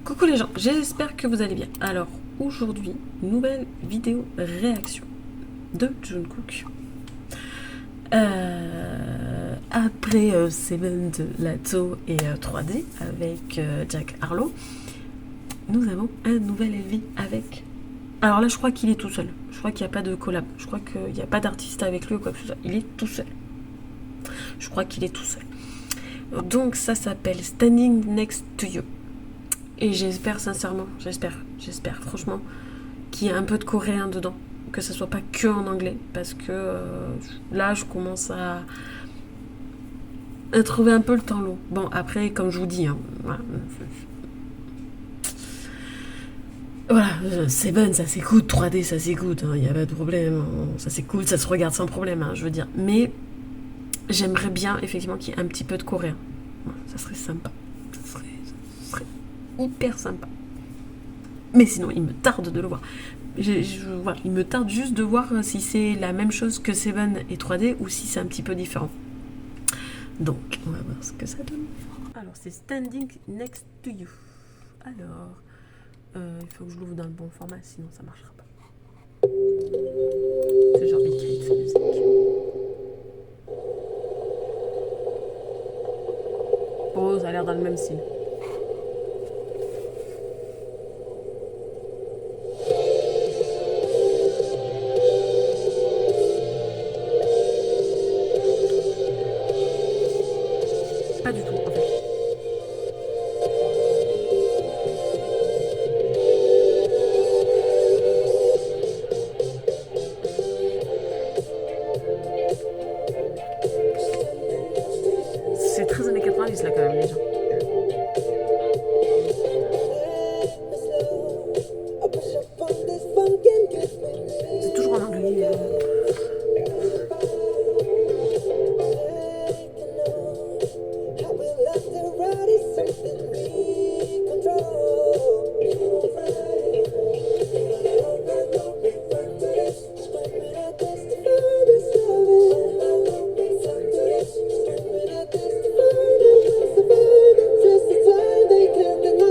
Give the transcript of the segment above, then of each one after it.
Coucou les gens, j'espère que vous allez bien. Alors aujourd'hui, nouvelle vidéo réaction de Jungkook. Après Seven de Lato et 3D avec Jack Harlow, nous avons un nouvel LV avec. Alors là, je crois qu'il est tout seul. Je crois qu'il n'y a pas de collab. Je crois qu'il n'y a pas d'artiste avec lui ou quoi que ce soit. Il est tout seul. Je crois qu'il est tout seul. Donc ça s'appelle Standing Next to You. Et j'espère sincèrement, j'espère franchement qu'il y a un peu de coréen dedans, que ce soit pas que en anglais, parce que là je commence à trouver un peu le temps long. Bon après comme je vous dis, hein, voilà, Seven ça s'écoute, 3D ça s'écoute, il n'y a pas de problème, hein, ça s'écoute, ça se regarde sans problème, hein, je veux dire. Mais j'aimerais bien effectivement qu'il y ait un petit peu de coréen, ça serait sympa, ça serait hyper sympa. Mais sinon, il me tarde de le voir. Voilà, il me tarde juste de voir si c'est la même chose que Seven et 3D ou si c'est un petit peu différent. Donc, on va voir ce que ça donne. Alors, c'est Standing Next to You. Alors, il faut que je l'ouvre dans le bon format, sinon ça marchera pas. C'est genre bitrate musique. Oh, ça a l'air dans le même style. Pas du tout, en fait. C'est très années 90 là quand même, déjà. C'est toujours en anglais.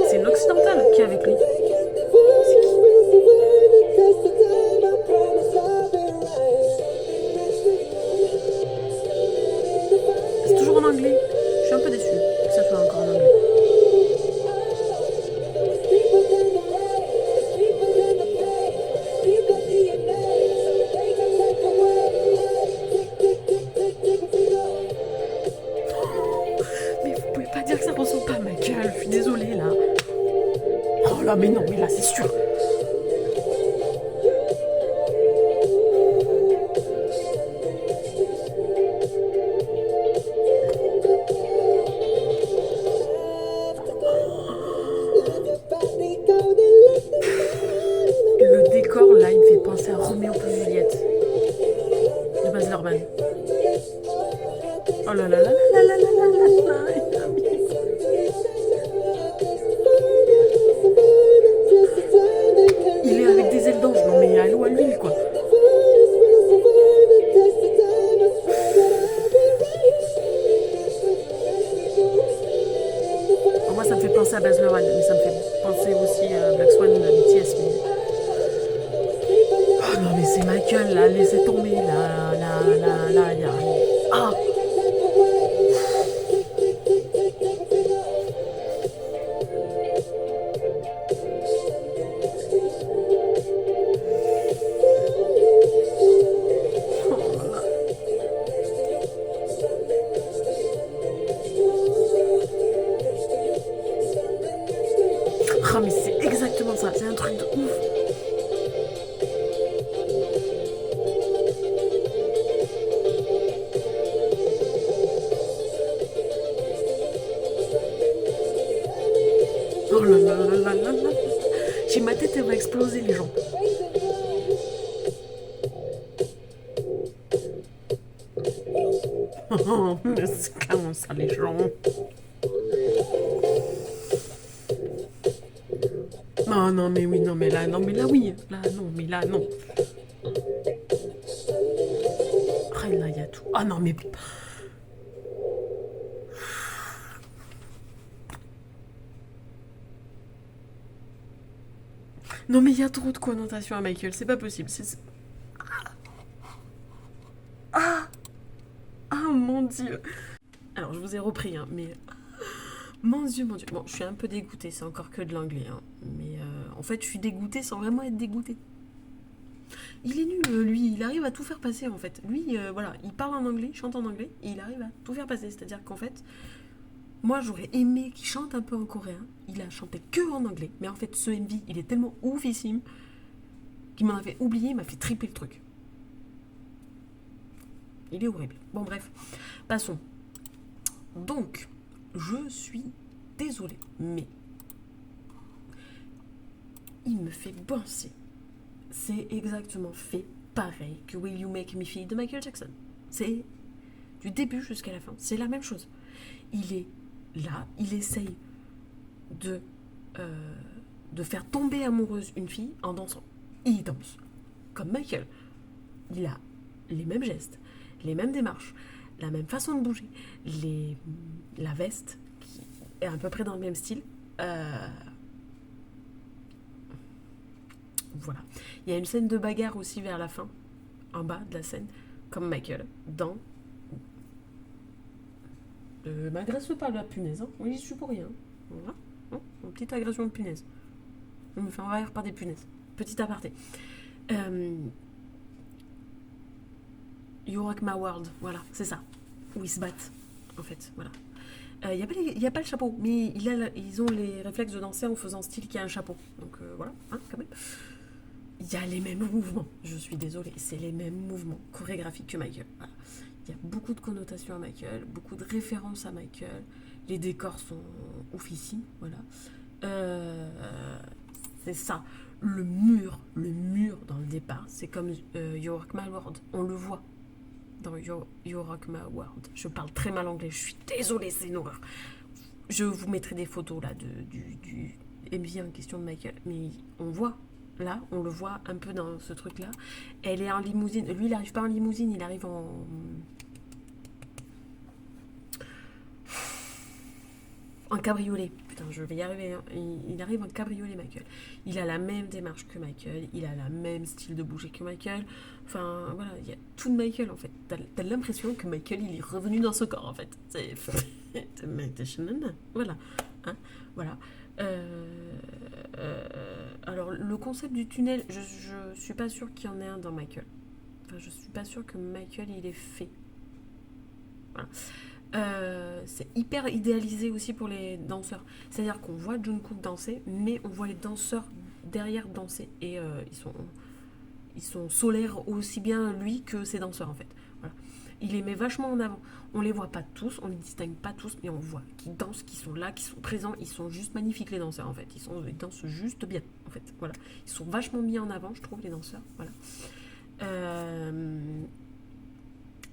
C'est une occidentale qui est avec lui. C'est qui? C'est toujours en anglais. Je suis un peu déçue que ça soit encore en anglais. Mais vous pouvez pas dire que ça ressemble pas à ma gueule. Je suis désolée là. Oh là, mais non, mais là c'est sûr. Le décor là, il me fait penser à Roméo plus Juliette de Baz Luhrmann. Oh là là là là là là là là là. Il est avec des ailes d'ange, non mais à l'eau à l'huile quoi. Alors moi ça me fait penser à Baz Luhrmann, mais ça me fait penser aussi à Black Swan de BTS. Mais... oh non mais c'est ma gueule là, laissez tomber là, là, y a... Ah. Ah mais c'est exactement ça, c'est un truc de ouf. Oh là là là là là là. J'ai ma tête, elle va exploser les gens. Oh, mais c'est comment ça les gens? Non, non, mais oui, non, mais là, oui. Là, non, mais là, non. Ah, là, il y a tout. Ah, non, mais... Non mais il y a trop de connotations à Michael, c'est pas possible. Ah, ah mon dieu. Alors je vous ai repris, hein, mais mon dieu, mon dieu. Bon, je suis un peu dégoûtée, c'est encore que de l'anglais, hein. Mais en fait, je suis dégoûtée sans vraiment être dégoûtée. Il est nul, lui, il arrive à tout faire passer en fait. Lui, voilà, il parle en anglais, il chante en anglais, et il arrive à tout faire passer. C'est-à-dire qu'en fait, moi j'aurais aimé qu'il chante un peu en coréen. Il a chanté que en anglais, mais en fait, ce MV, il est tellement oufissime qu'il m'en a fait oublier, il m'a fait triper le truc. Il est horrible. Bon, bref, passons. Donc, je suis désolée, mais il me fait penser. C'est exactement fait pareil que Will You Make Me Feel de Michael Jackson. C'est du début jusqu'à la fin. C'est la même chose. Il est là, il essaye de, de faire tomber amoureuse une fille en dansant. Il danse comme Michael. Il a les mêmes gestes, les mêmes démarches, la même façon de bouger, la veste qui est à peu près dans le même style. Voilà. Il y a une scène de bagarre aussi vers la fin, en bas de la scène, comme Michael, dans... m'agresse pas la punaise, hein. Oui, je suis pour rien. Voilà. Une petite agression de punaise. On me fait envahir par des punaises. Petit aparté. You Rock My World, voilà, c'est ça. Où ils se battent, en fait, voilà. Il n'y a pas le chapeau, mais ils ont les réflexes de danser en faisant style qu'il y a un chapeau. Donc voilà, hein, quand même. Il y a les mêmes mouvements, je suis désolée, c'est les mêmes mouvements chorégraphiques que Michael. Voilà. Il y a beaucoup de connotations à Michael, beaucoup de références à Michael. Les décors sont oufissimes, voilà. C'est ça. Le mur dans le départ, c'est comme You Rock My World, on le voit dans You Rock My World. Je parle très mal anglais, je suis désolée, c'est une horreur. Je vous mettrai des photos là du MV en question de Michael, mais on voit. Là, on le voit un peu dans ce truc-là. Elle est en limousine. Lui, il n'arrive pas en limousine, il arrive en cabriolet. Putain, je vais y arriver. Hein. Il arrive en cabriolet, Michael. Il a la même démarche que Michael. Il a la même style de bouger que Michael. Enfin, voilà, il y a tout de Michael, en fait. T'as l'impression que Michael, il est revenu dans ce corps, en fait. C'est... voilà. Hein, voilà. Alors, le concept du tunnel, je suis pas sûre qu'il y en ait un dans Michael. Enfin, je suis pas sûre que Michael, il est fait. Voilà. C'est hyper idéalisé aussi pour les danseurs. C'est-à-dire qu'on voit Jungkook danser, mais on voit les danseurs derrière danser. Et ils sont solaires aussi bien lui que ses danseurs, en fait. Voilà. Il les met vachement en avant. On les voit pas tous, on les distingue pas tous, mais on voit qu'ils dansent, qu'ils sont là, qu'ils sont présents. Ils sont juste magnifiques, les danseurs, en fait. Ils dansent juste bien, en fait. Voilà. Ils sont vachement mis en avant, je trouve, les danseurs. Voilà.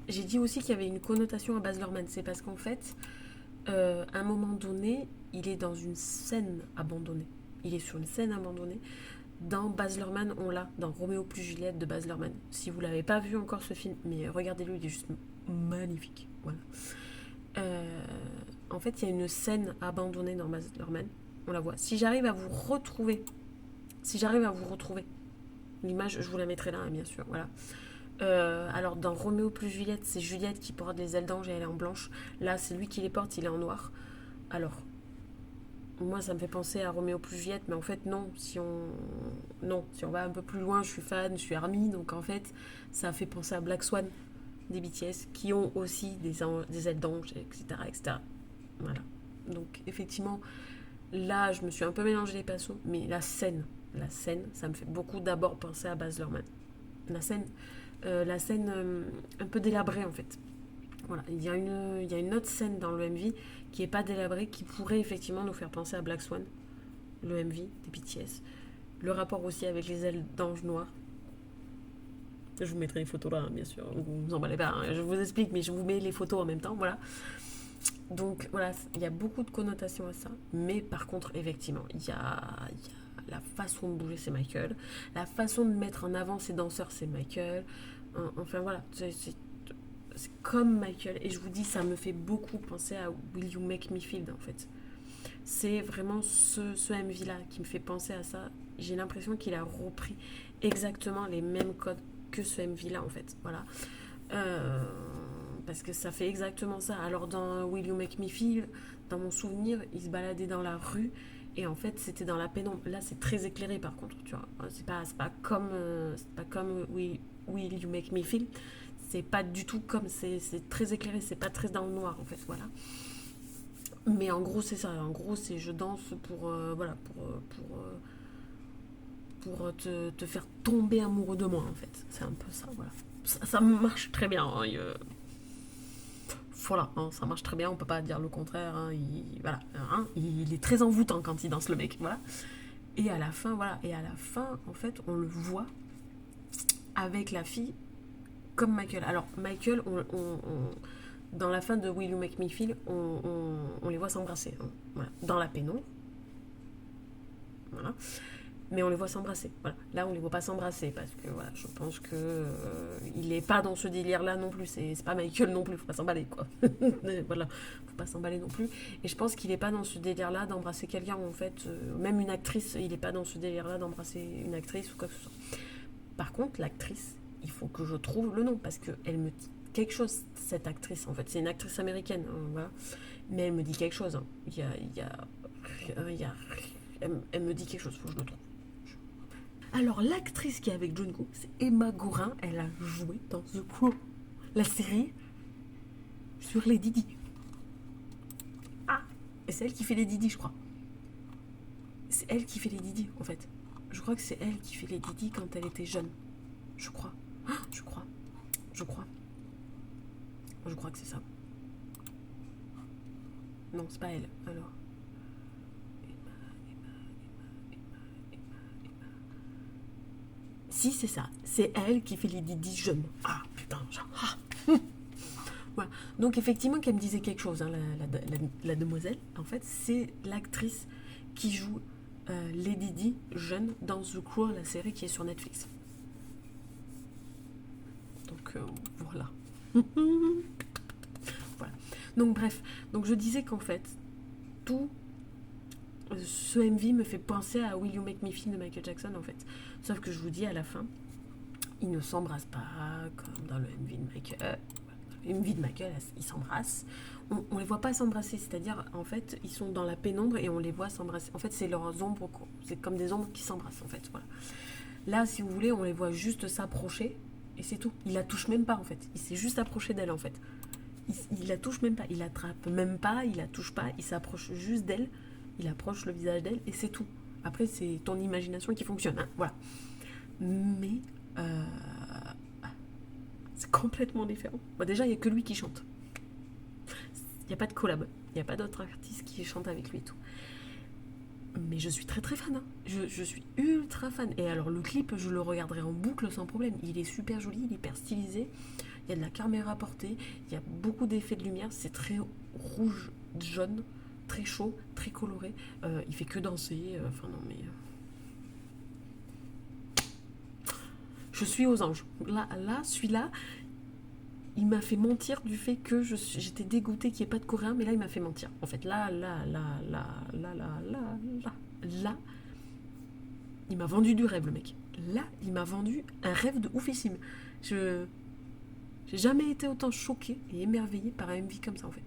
J'ai dit aussi qu'il y avait une connotation à Baz Luhrmann. C'est parce qu'en fait, à un moment donné, il est dans une scène abandonnée. Il est sur une scène abandonnée. Dans Baz Luhrmann, on l'a, dans Roméo plus Juliette de Baz Luhrmann. Si vous l'avez pas vu encore ce film, mais regardez-le, il est juste magnifique. Voilà. En fait, il y a une scène abandonnée dans Baz Luhrmann. On la voit. Si j'arrive à vous retrouver l'image, je vous la mettrai là, hein, bien sûr. Voilà. Alors dans Roméo plus Juliette, c'est Juliette qui porte les ailes d'ange et elle est en blanche. Là, c'est lui qui les porte, il est en noir. Alors, moi, ça me fait penser à Roméo plus Juliette, mais en fait, non. Si on va un peu plus loin, je suis fan, je suis ARMY, donc en fait, ça fait penser à Black Swan des BTS, qui ont aussi des ailes d'ange, etc., etc. Voilà. Donc, effectivement, là, je me suis un peu mélangé les pinceaux, mais la scène, ça me fait beaucoup d'abord penser à Baz Luhrmann. La scène un peu délabrée, en fait. Voilà, il y a une autre scène dans le MV qui est pas délabrée, qui pourrait effectivement nous faire penser à Black Swan, le MV des BTS. Le rapport aussi avec les ailes d'ange noir. Je vous mettrai les photos là, hein, bien sûr. Vous vous emballez pas, hein, je vous explique, mais je vous mets les photos en même temps, voilà. Donc voilà, il y a beaucoup de connotations à ça. Mais par contre, effectivement, il y a la façon de bouger, c'est Michael. La façon de mettre en avant ses danseurs, c'est Michael. Enfin voilà, c'est comme Michael. Et je vous dis, ça me fait beaucoup penser à Will You Make Me Feel, en fait. c'est vraiment ce MV-là qui me fait penser à ça. J'ai l'impression qu'il a repris exactement les mêmes codes que ce MV-là, en fait. Voilà. Euh, Parce que ça fait exactement ça. Alors dans Will You Make Me Feel, dans mon souvenir, il se baladait dans la rue et en fait c'était dans la pénombre. Là c'est très éclairé par contre, tu vois. C'est pas comme Will You Make Me Feel. C'est pas du tout comme, c'est très éclairé, c'est pas très dans le noir en fait, voilà. Mais en gros c'est ça, en gros c'est je danse voilà, pour te faire tomber amoureux de moi en fait. C'est un peu ça, voilà. Ça marche très bien, hein, voilà, hein, ça marche très bien, on peut pas dire le contraire. Hein, voilà, hein, il est très envoûtant quand il danse le mec, voilà. Et à la fin, voilà, et à la fin, en fait, on le voit avec la fille comme Michael. Alors Michael, dans la fin de Will You Make Me Feel, on les voit s'embrasser, hein, voilà, dans la pénombre, voilà. Mais on les voit s'embrasser. Voilà. Là, on les voit pas s'embrasser parce que voilà, je pense que il est pas dans ce délire-là non plus. C'est pas Michael non plus. Faut pas s'emballer quoi. Voilà, faut pas s'emballer non plus. Et je pense qu'il est pas dans ce délire-là d'embrasser quelqu'un en fait. Même une actrice, il est pas dans ce délire-là d'embrasser une actrice ou quoi que ce soit. Par contre, l'actrice, il faut que je trouve le nom parce que elle me dit quelque chose. Cette actrice, en fait, c'est une actrice américaine, hein, voilà. Mais elle me dit quelque chose. Hein. Elle me dit quelque chose. Faut que je le trouve. Alors, l'actrice qui est avec Jungkook, c'est Emma Gorin. Elle a joué dans The Crow, la série sur les Didi. Ah, et c'est elle qui fait les Didi, je crois. C'est elle qui fait les Didi, en fait. Je crois que c'est elle qui fait les Didi quand elle était jeune. Je crois. Ah, je crois. Je crois. Je crois que c'est ça. Non, c'est pas elle. Alors. Si, c'est ça. C'est elle qui fait les Didi jeunes. Ah, putain, genre. Ah. Voilà. Donc, effectivement, qu'elle me disait quelque chose, hein, la demoiselle. En fait, c'est l'actrice qui joue Lady Di jeune dans The Crow, la série qui est sur Netflix. Donc, voilà. Voilà. Donc, bref. Donc, je disais qu'en fait, tout ce MV me fait penser à Will You Make Me Feel de Michael Jackson en fait. Sauf que je vous dis à la fin, ils ne s'embrassent pas comme dans le MV de Michael. Le MV de Michael, ils s'embrassent. On les voit pas s'embrasser, c'est-à-dire en fait ils sont dans la pénombre et on les voit s'embrasser. En fait c'est leurs ombres, c'est comme des ombres qui s'embrassent en fait. Voilà. Là si vous voulez on les voit juste s'approcher et c'est tout. Il la touche même pas en fait. Il s'est juste approché d'elle en fait. Il la touche même pas, il l'attrape même pas, il la touche pas, il s'approche juste d'elle. Il approche le visage d'elle et c'est tout. Après, c'est ton imagination qui fonctionne. Hein, voilà. Mais c'est complètement différent. Bon, déjà, il n'y a que lui qui chante. Il n'y a pas de collab. Il n'y a pas d'autres artistes qui chantent avec lui et tout. Mais je suis très très fan. Hein. Je suis ultra fan. Et alors, le clip, je le regarderai en boucle sans problème. Il est super joli, il est hyper stylisé. Il y a de la caméra portée. Il y a beaucoup d'effets de lumière. C'est très rouge, jaune. Très chaud, très coloré. Il fait que danser. Enfin non mais... Je suis aux anges. Là celui-là, il m'a fait mentir du fait que j'étais dégoûtée qu'il n'y ait pas de coréen, mais là il m'a fait mentir. En fait, là, il m'a vendu du rêve le mec. Là, il m'a vendu un rêve de oufissime. J'ai jamais été autant choquée et émerveillée par un MV comme ça en fait.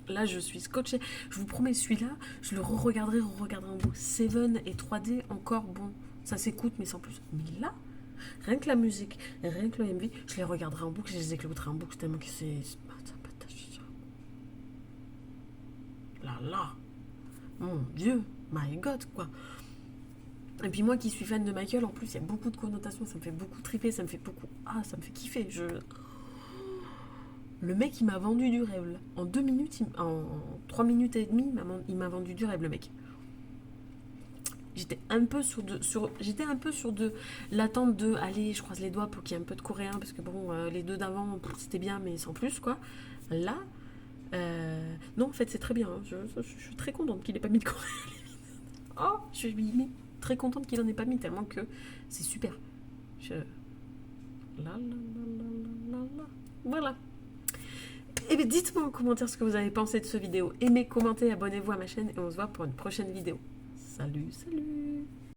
Là, je suis scotchée. Je vous promets, celui-là, je le re-regarderai en boucle. Seven et 3D, encore, bon, ça s'écoute, mais sans plus. Mais là, rien que la musique, rien que le MV, je les regarderai en boucle, je les écouterai en boucle, tellement que c'est... Là, mon Dieu, my God, quoi. Et puis moi qui suis fan de Michael, en plus, il y a beaucoup de connotations, ça me fait beaucoup triper, ça me fait beaucoup... Ah, ça me fait kiffer, Le mec, il m'a vendu du rêve. Là. En 2 minutes, en 3 minutes et demie, il m'a vendu du rêve, le mec. J'étais un peu sur de l'attente de allez, je croise les doigts pour qu'il y ait un peu de coréen parce que bon, les deux d'avant, c'était bien, mais sans plus quoi. Là, non, en fait, c'est très bien. Hein. Je suis très contente qu'il ait pas mis de coréen. Oh, je suis très contente qu'il en ait pas mis tellement que c'est super. Voilà. Et bien dites-moi en commentaire ce que vous avez pensé de ce vidéo. Aimez, commentez, abonnez-vous à ma chaîne et on se voit pour une prochaine vidéo. Salut, salut!